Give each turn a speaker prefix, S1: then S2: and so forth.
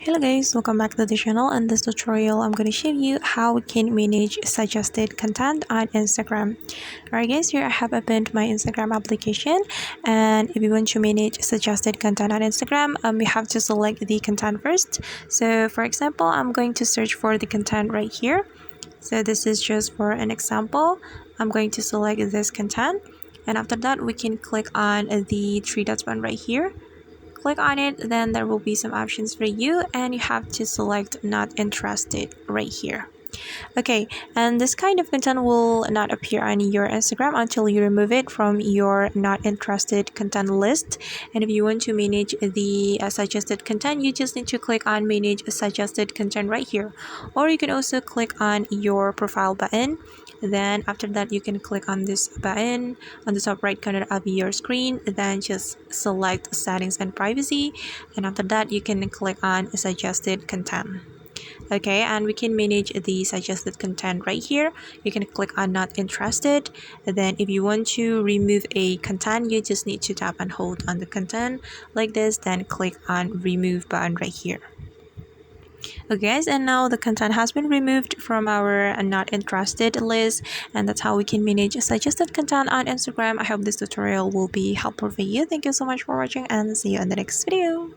S1: Hello guys, welcome back to the channel. In this tutorial I'm going to show you how we can manage suggested content on Instagram. Alright guys, here I have opened my Instagram application, and if you want to manage suggested content on Instagram, you have to select the content first. So for example, I'm going to search for the content right here. So this is just for an example. I'm going to select this content, and after that we can click on the three dots one right here. Click on it, then there will be some options for you, and you have to select not interested right here. Okay, and this kind of content will not appear on your Instagram until you remove it from your not interested content list. And if you want to manage the suggested content, you just need to click on manage suggested content right here, or you can also click on your profile button. Then after that you can click on this button on the top right corner of your screen, then just select settings and privacy, and after that you can click on suggested content. Okay, and we can manage the suggested content right here. You can click on not interested. Then if you want to remove a content, you just need to tap and hold on the content like this, then click on remove button right here. Okay guys, and now the content has been removed from our not interested list, and that's how we can manage suggested content on Instagram. I hope this tutorial will be helpful for you. Thank you so much for watching, and see you in the next video.